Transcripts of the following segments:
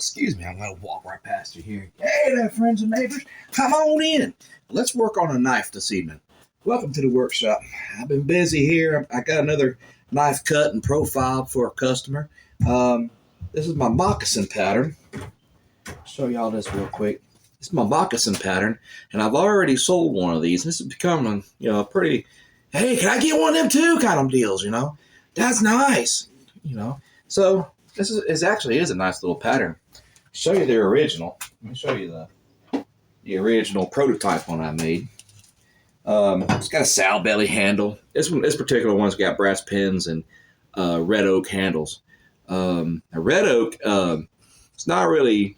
Excuse me, I'm going to walk right past you here. Hey there, friends and neighbors. Come on in. Let's work on a knife this evening. Welcome to the workshop. I've been busy here. I got another knife cut and profile for a customer. This is my moccasin pattern. I'll show y'all this real quick. This is my moccasin pattern, and I've already sold one of these. This is becoming, a pretty, hey, can I get one of them too kind of deals, That's nice, So this is actually a nice little pattern. Show you the original. Let me show you the original prototype one I made. It's got a sow belly handle. This particular one's got brass pins and red oak handles. A red oak, it's not really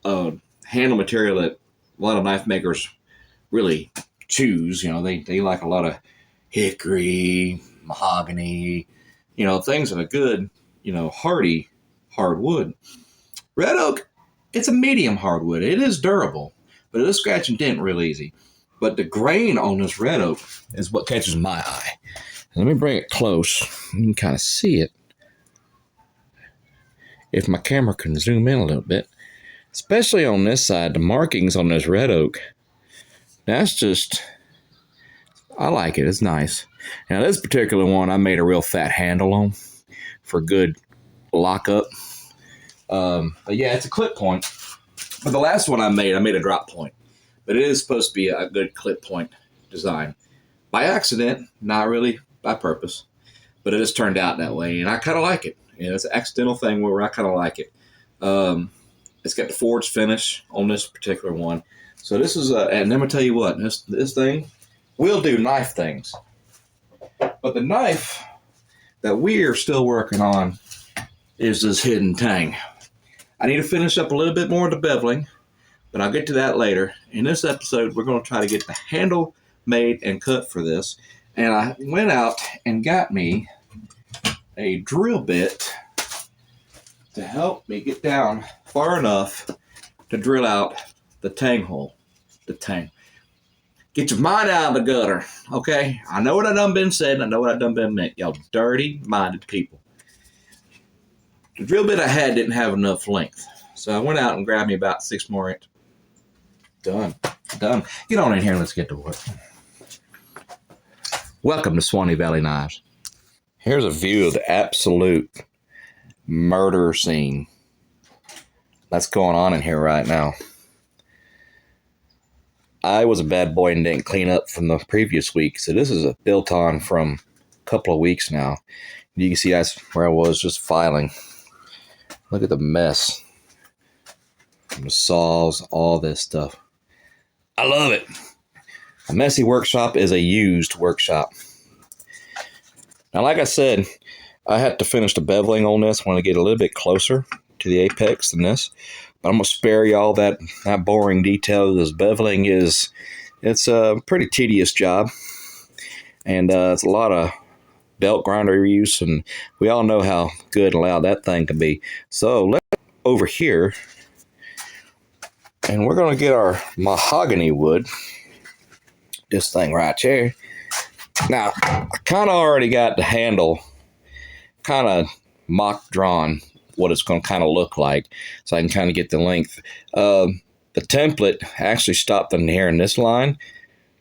handle material that a lot of knife makers really choose. They like a lot of hickory, mahogany, things that are good, hardy hardwood. Red oak, it's a medium hardwood. It is durable, but it'll scratch and dent real easy. But the grain on this red oak is what catches my eye. Let me bring it close. You can kind of see it. If my camera can zoom in a little bit. Especially on this side, the markings on this red oak. That's just, I like it. It's nice. Now this particular one, I made a real fat handle on for good lockup. But yeah, it's a clip point. But the last one I made a drop point. But it is supposed to be a good clip point design. By accident, not really by purpose. But it just turned out that way, and I kind of like it. It's an accidental thing where I kind of like it. It's got the forged finish on this particular one. So this is and let me tell you what, this thing will do knife things. But the knife that we are still working on is this hidden Tang. I need to finish up a little bit more of the beveling, but I'll get to that later. In this episode, we're going to try to get the handle made and cut for this. And I went out and got me a drill bit to help me get down far enough to drill out the Tang hole. The Tang. Get your mind out of the gutter, okay? I know what I done been said, and I know what I done been meant. Y'all dirty-minded people. The drill bit I had didn't have enough length, so I went out and grabbed me about 6 more inches. Done. Get on in here and let's get to work. Welcome to Swanee Valley Knives. Here's a view of the absolute murder scene that's going on in here right now. I was a bad boy and didn't clean up from the previous week, so this is a built on from a couple of weeks now. You can see that's where I was just filing. Look at the mess. The saws, all this stuff. I love it. A messy workshop is a used workshop. Now, like I said, I had to finish the beveling on this. I want to get a little bit closer to the apex than this. But I'm going to spare y'all that boring detail. This beveling it's a pretty tedious job. And it's a lot of belt grinder use. And we all know how good and loud that thing can be. So let's go over here. And we're going to get our mahogany wood. This thing right here. Now, I kind of already got the handle kind of mock drawn, what it's going to kind of look like, so I can kind of get the length. The template actually stopped in here in this line,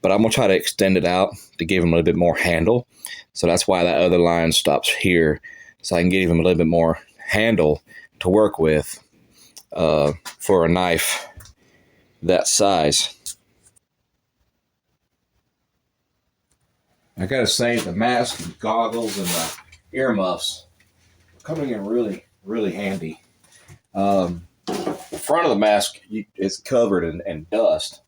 but I'm going to try to extend it out to give him a little bit more handle. So that's why that other line stops here, so I can give him a little bit more handle to work with for a knife that size. I gotta say, the mask and goggles and the earmuffs are coming in really, really handy. The front of the mask is covered in dust,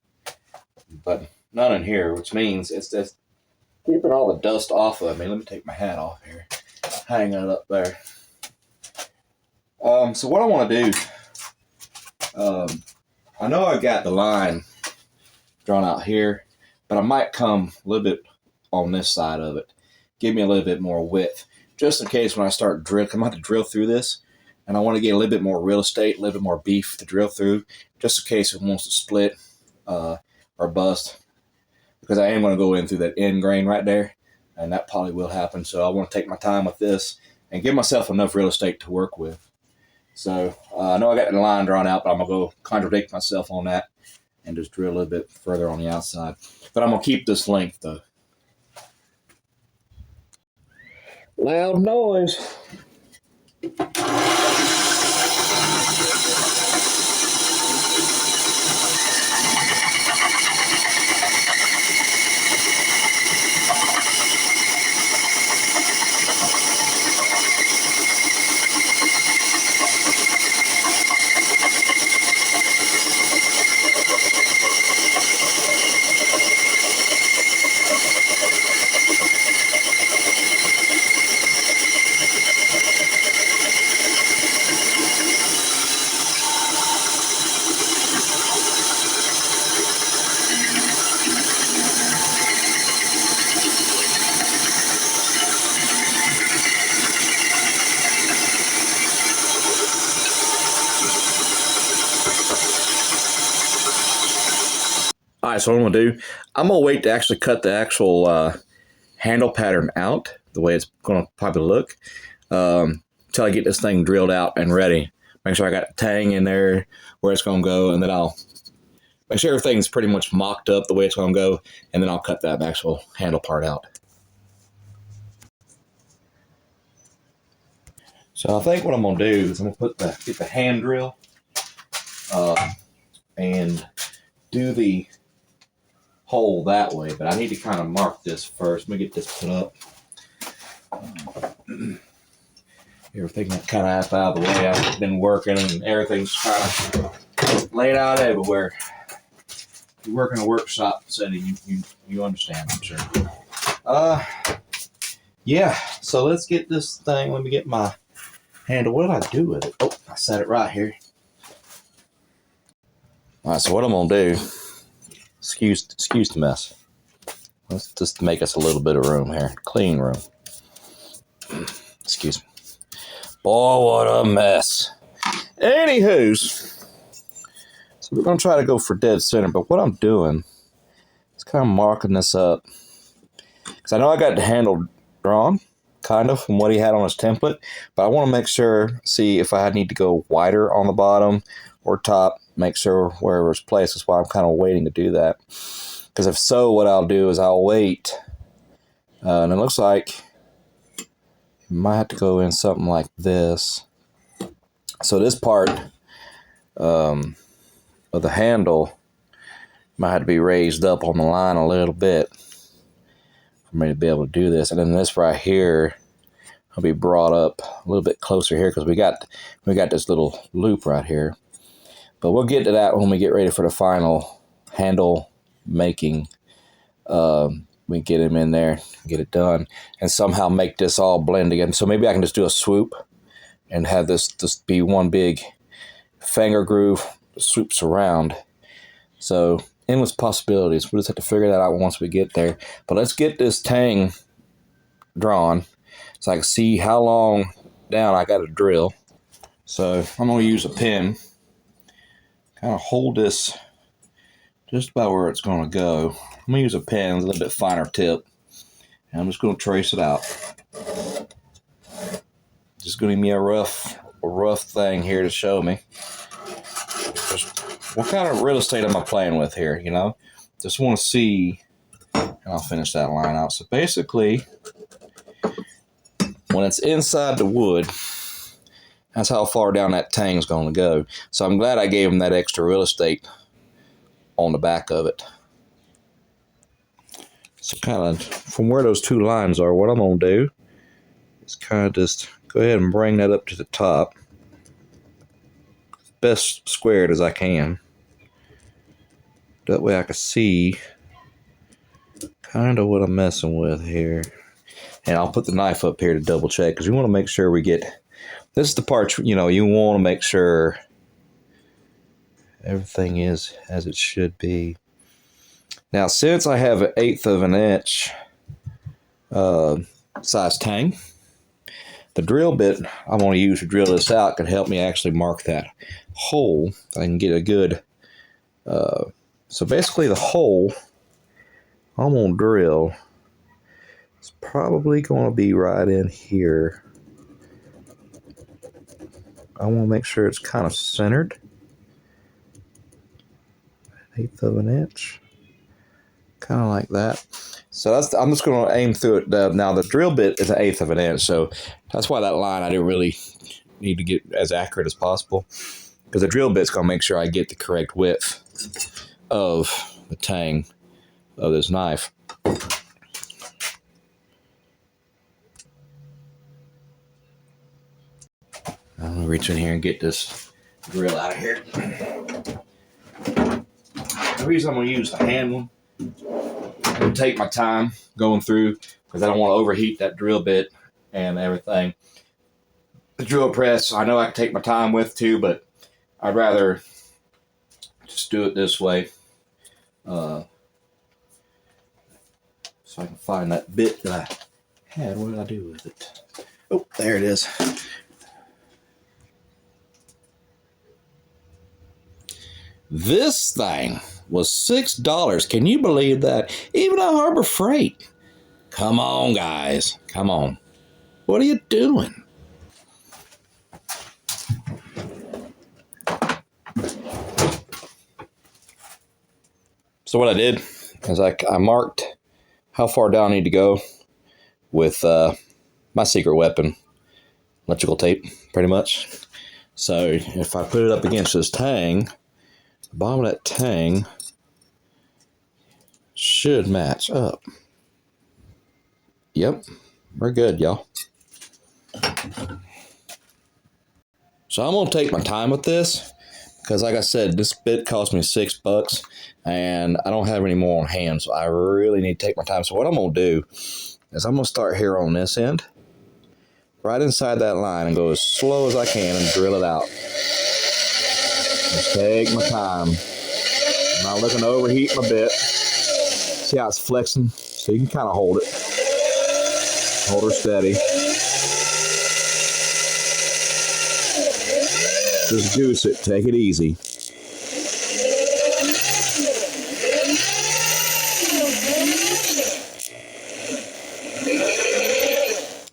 but none in here, which means it's just keeping all the dust off of me. Let me take my hat off here, hang it up there. So what I want to do, I know I got the line drawn out here, but I might come a little bit on this side of it, give me a little bit more width, just in case when I start drilling, I'm going to have to drill through this, and I want to get a little bit more real estate, a little bit more beef to drill through, just in case it wants to split or bust, because I am going to go in through that end grain right there, and that probably will happen. So I want to take my time with this and give myself enough real estate to work with. So I know I got the line drawn out, but I'm going to go contradict myself on that and just drill a little bit further on the outside. But I'm going to keep this length, though. Loud noise. All right, so what I'm going to do, I'm going to wait to actually cut the actual handle pattern out, the way it's going to probably look, until I get this thing drilled out and ready. Make sure I got the tang in there, where it's going to go, and then I'll make sure everything's pretty much mocked up the way it's going to go, and then I'll cut that actual handle part out. So I think what I'm going to do is I'm going to get the hand drill and do the hole that way, but I need to kind of mark this first. Let me get this put up. Everything kind of out of the way. I've been working and everything's kind of laid out everywhere. You work in a workshop setting, you understand, I'm sure. Yeah, so let's get this thing. Let me get my handle. What did I do with it? Oh, I set it right here. All right, so what I'm going to do, excuse the mess. Let's just make us a little bit of room here. Clean room. Excuse me. Boy, what a mess. Anywho's, so we're going to try to go for dead center, but what I'm doing is kind of marking this up. Because I know I got the handle drawn, kind of, from what he had on his template, but I want to make sure, see if I need to go wider on the bottom or top, make sure wherever it's placed. That's why I'm kind of waiting to do that. Because if so, what I'll do is I'll wait, and it looks like you might have to go in something like this. So this part of the handle might have to be raised up on the line a little bit for me to be able to do this. And then this right here will be brought up a little bit closer here because we got this little loop right here. But we'll get to that when we get ready for the final handle making. We get him in there, get it done, and somehow make this all blend again. So maybe I can just do a swoop and have this just be one big finger groove that swoops around. So endless possibilities. We'll just have to figure that out once we get there. But let's get this tang drawn so I can see how long down I got to drill. So I'm going to use a pen, kind of hold this just about where it's going to go. I'm going to use a pen, a little bit finer tip, and I'm just going to trace it out. Just going to give me a rough thing here to show me. Just what kind of real estate am I playing with here, you know? Just want to see, and I'll finish that line out. So basically, when it's inside the wood, that's how far down that tang's going to go. So I'm glad I gave him that extra real estate on the back of it. So kind of from where those two lines are, what I'm going to do is kind of just go ahead and bring that up to the top. Best squared as I can. That way I can see kind of what I'm messing with here. And I'll put the knife up here to double check because we want to make sure we get, this is the part, you know, you want to make sure everything is as it should be. Now, since I have 1/8 of an inch size tang, the drill bit I'm going to use to drill this out can help me actually mark that hole. I can get a good, so basically the hole I'm going to drill is probably going to be right in here. I want to make sure it's kind of centered. 1/8 of an inch. Kind of like that. So I'm just going to aim through it. Now the drill bit is 1/8 of an inch, so that's why that line I didn't really need to get as accurate as possible, because the drill bit's going to make sure I get the correct width of the tang of this knife. I'm going to reach in here and get this drill out of here. The reason I'm going to use the hand one, I'm going to take my time going through, because I don't want to overheat that drill bit and everything. The drill press, I know I can take my time with too, but I'd rather just do it this way. So I can find that bit that I had. What did I do with it? Oh, there it is. This thing was $6. Can you believe that? Even at Harbor Freight. Come on, guys. Come on. What are you doing? So what I did is I marked how far down I need to go with my secret weapon, electrical tape, pretty much. So if I put it up against this tang, the bottom of that tang should match up. Yep, we're good, y'all. So I'm gonna take my time with this, because like I said, this bit cost me $6 and I don't have any more on hand, so I really need to take my time. So what I'm gonna do is I'm gonna start here on this end, right inside that line, and go as slow as I can and drill it out. Just take my time. I'm not looking to overheat my bit. See how it's flexing? So you can kind of hold it. Hold her steady. Just goose it. Take it easy.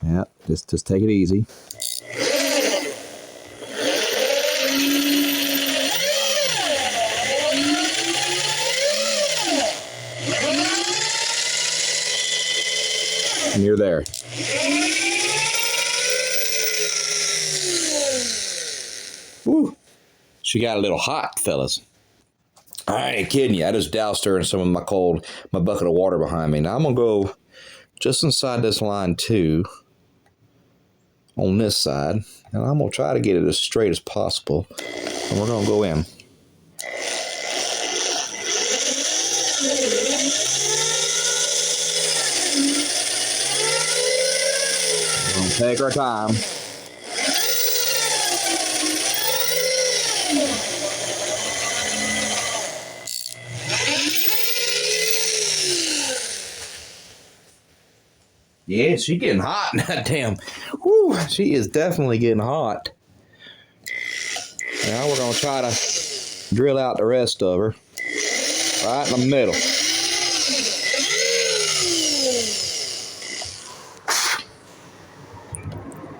Yeah, just take it easy. And you're there. Woo. She got a little hot, fellas. I ain't kidding you. I just doused her in some of my bucket of water behind me. Now I'm going to go just inside this line too, on this side. And I'm going to try to get it as straight as possible. And we're going to go in. We're going to take our time. Yeah, she's getting hot. Damn. Woo, she is definitely getting hot. Now we're going to try to drill out the rest of her. Right in the middle.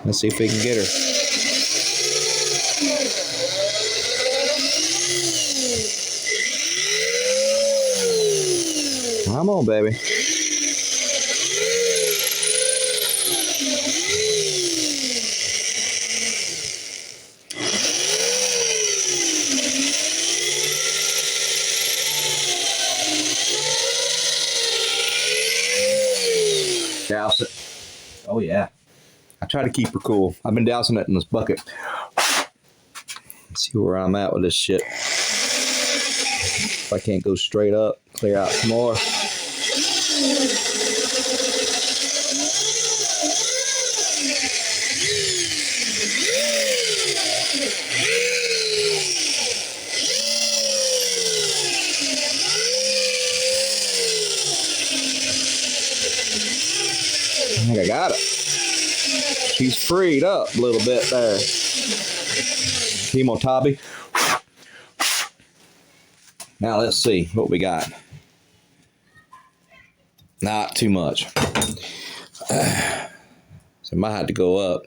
Let's see if we can get her. Come on, baby. Douse it. Oh, yeah. I try to keep her cool. I've been dousing it in this bucket. Let's see where I'm at with this shit. If I can't go straight up, clear out some more. I think I got it. She's freed up a little bit there. Chemotabi. Now let's see what we got. Not too much. So I might have to go up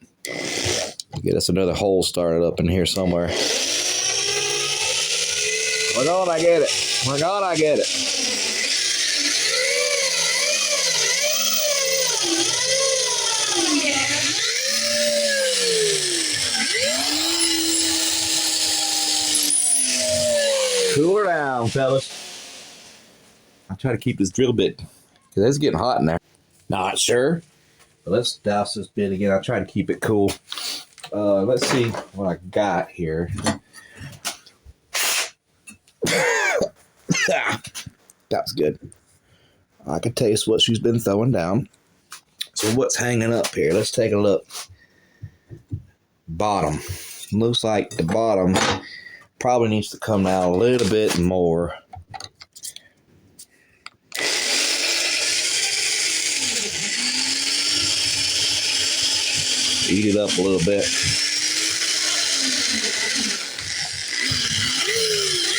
Get us another hole started up in here somewhere. We're gonna get it. We're gonna get it. Cool her down, fellas. I'll try to keep this drill bit because it's getting hot in there. Not sure. But let's douse this bit again. I'll try to keep it cool. Let's see what I got here. That's good. I can taste what she's been throwing down. So what's hanging up here? Let's take a look. Bottom. Looks like the bottom probably needs to come out a little bit more. Eat it up a little bit.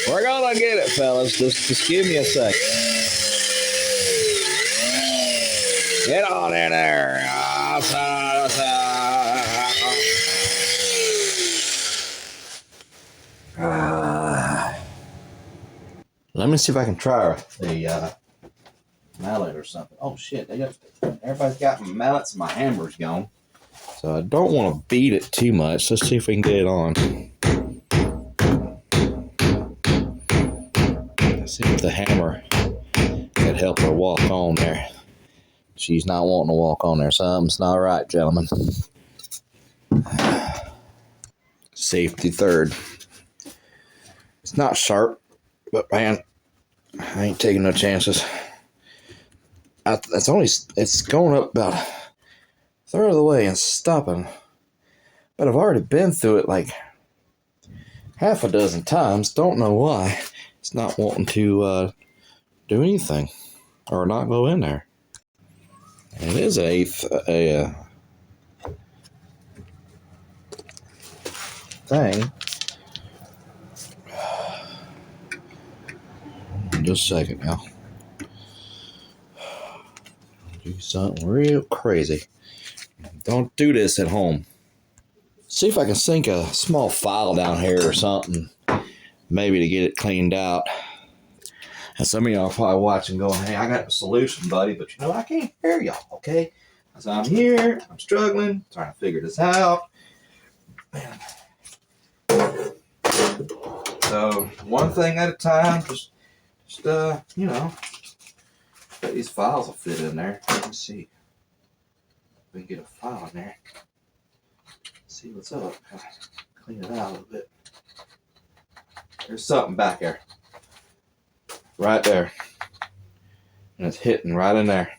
We're gonna get it, fellas. Just give me a second. Get on in there. Let me see if I can try the mallet or something. Oh shit! Everybody's got my mallets and my hammer's gone. So I don't want to beat it too much. Let's see if we can get it on. Let's see if the hammer could help her walk on there. She's not wanting to walk on there. Something's not right, gentlemen. Safety third. It's not sharp, but man, I ain't taking no chances. It's going up about a third of the way and stopping. But I've already been through it like half a dozen times. Don't know why it's not wanting to do anything or not go in there. And it is a thing. Just a second now. Do something real crazy. Don't do this at home. See if I can sink a small file down here or something, maybe to get it cleaned out. And some of y'all are probably watching going, hey, I got the solution, buddy, but you know, I can't hear y'all, okay? So I'm here, I'm struggling, trying to figure this out. Man. So one thing at a time, just you know, bet these files will fit in there. Let's see. We can get a file in there. See what's up. Clean it out a little bit. There's something back there. Right there. And it's hitting right in there.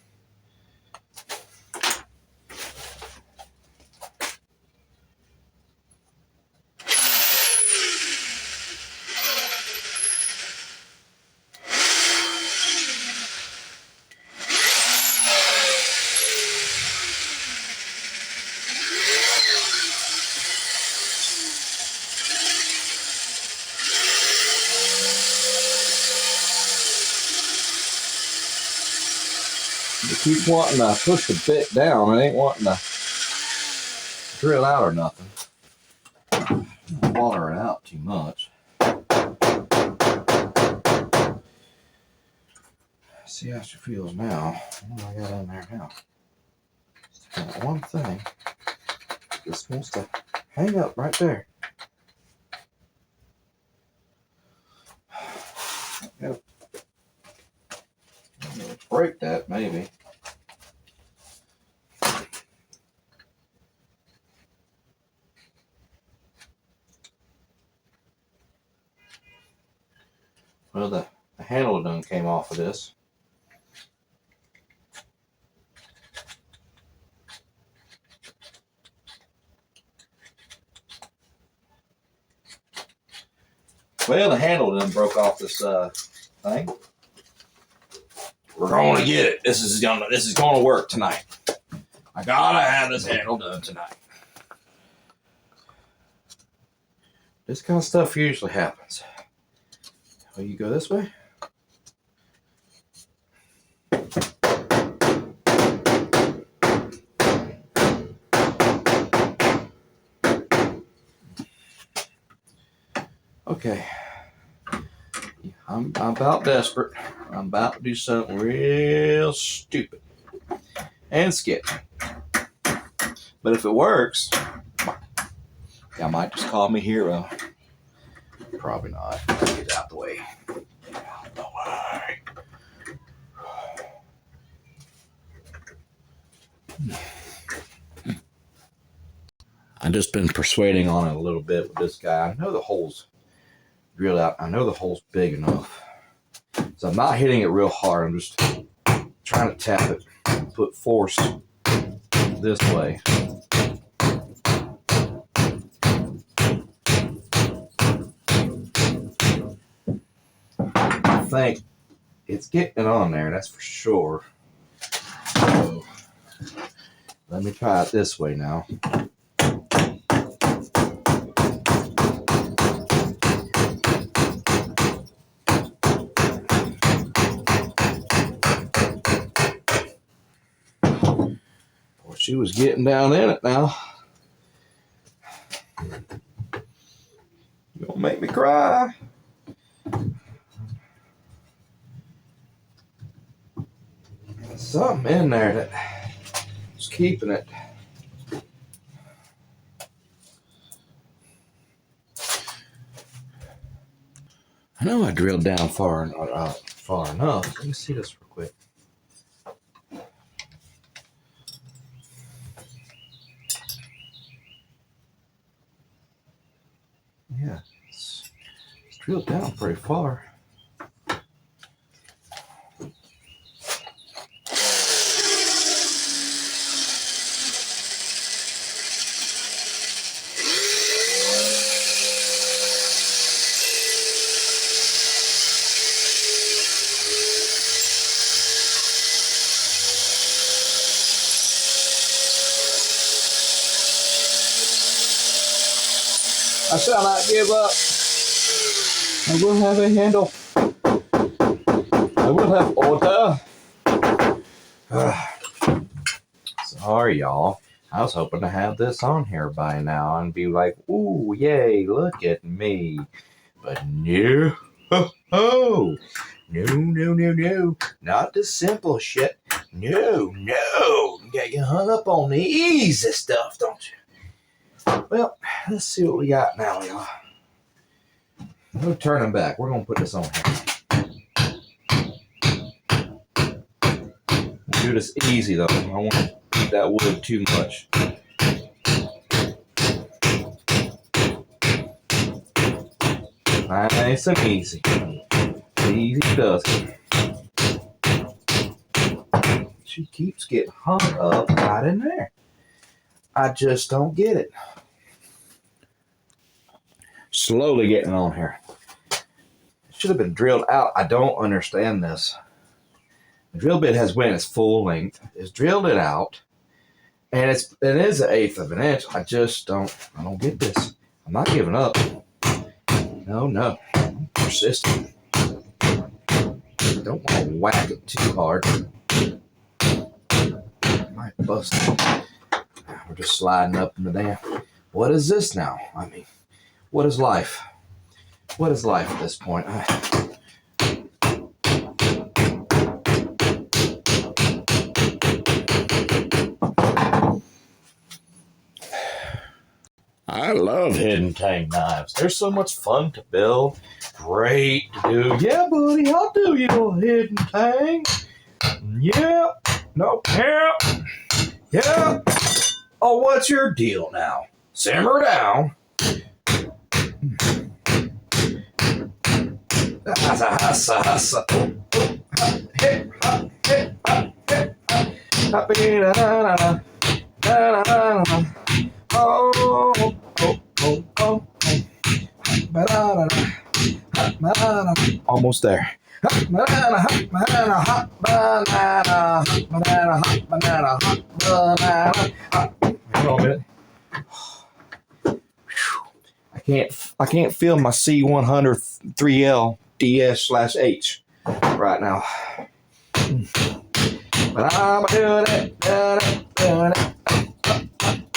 It keeps wanting to push the bit down. It ain't wanting to drill out or nothing. Don't water it out too much. See how she feels now. What do I got in there now? Just got one thing. Just wants to hang up right there. Yep. I'm gonna break that maybe. Well, the handle done came off of this. Well, the handle done broke off this thing. We're going to get it. This is going to work tonight. I gotta have this handle done tonight. This kind of stuff usually happens. Oh, you go this way? Okay. I'm about desperate. I'm about to do something real stupid and skip. But if it works, y'all might just call me hero. Probably not. Let's get out the way. Get out the way. I've just been persuading on it a little bit with this guy. I know the hole's drilled out. I know the hole's big enough. So I'm not hitting it real hard. I'm just trying to tap it, put force this way. I think it's getting on there, that's for sure. So let me try it this way now. Well, she was getting down in it now. You gonna make me cry? There's something in there that's keeping it. I know I drilled down far enough. Let me see this real quick. Yeah, it's drilled down pretty far. I shall not give up. I will have a handle. I will have order. Sorry, y'all. I was hoping to have this on here by now and be like, ooh, yay, look at me. But no. Oh, no. Not the simple shit. No. You get hung up on the easy stuff, don't you? Well, let's see what we got now, y'all. No turning back. We're going to put this on here. We'll do this easy, though. I don't want to eat that wood too much. Nice and easy. Easy does it. She keeps getting hung up right in there. I just don't get it. Slowly getting on here. It should have been drilled out. I don't understand this. The drill bit has went its full length. It's drilled it out. And it is an eighth of an inch. I don't get this. I'm not giving up. No. I'm persistent. Don't want to whack it too hard. I might bust it. We're just sliding up in the damn. What is this now? I mean, what is life? What is life at this point? I love hidden Tang knives. They're so much fun to build. Great to do. Yeah, buddy, I'll do you a hidden Tang. Yeah. No. Yeah. Oh, what's your deal now? Simmer down. Almost there. Hold on a minute. I can't feel my C100 3L DS/H right now. But I'm doing it.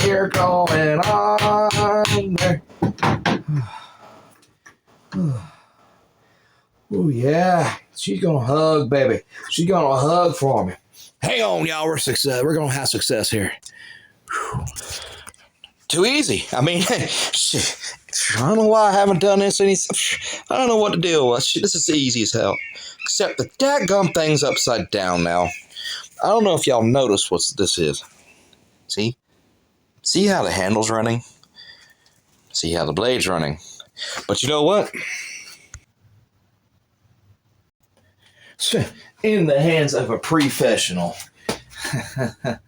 You're going on there. Oh, yeah. She's going to hug, baby. She's going to hug for me. Hang on, y'all. We're going to have success here. Whew. Too easy. I mean, shit. I don't know why I haven't done this any. I don't know what to do with. This is easy as hell. Except the dadgum thing's upside down now. I don't know if y'all notice what this is. See? See how the handle's running? See how the blade's running? But you know what? In the hands of a professional. I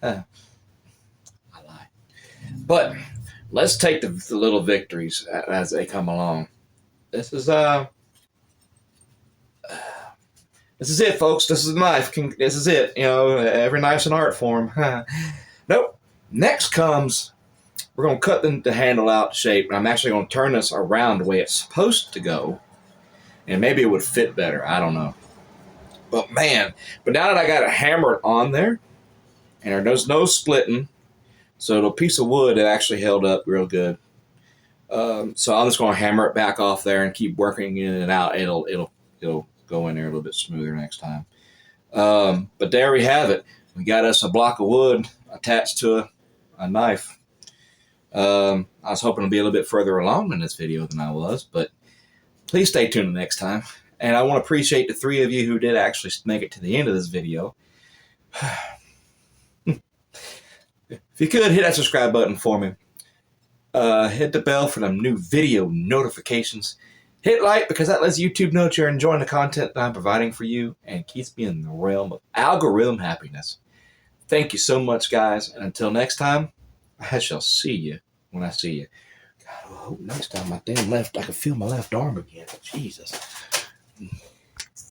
lie. But let's take the little victories as they come along. This is it, folks. This is a knife. This is it. You know, every knife's an art form. Nope. Next comes, we're going to cut the handle out shape. And I'm actually going to turn this around the way it's supposed to go. And maybe it would fit better. I don't know. But man, now that I got it hammered on there, and there's no splitting, so the piece of wood, it actually held up real good. So I'm just going to hammer it back off there and keep working in and out. It'll go in there a little bit smoother next time. But there we have it. We got us a block of wood attached to a knife. I was hoping to be a little bit further along in this video than I was, but please stay tuned next time. And I want to appreciate the 3 of you who did actually make it to the end of this video. If you could, hit that subscribe button for me. Hit the bell for them new video notifications. Hit like because that lets YouTube know that you're enjoying the content that I'm providing for you and keeps me in the realm of algorithm happiness. Thank you so much, guys. And until next time, I shall see you when I see you. God, I hope next time I can feel my left arm again. Jesus.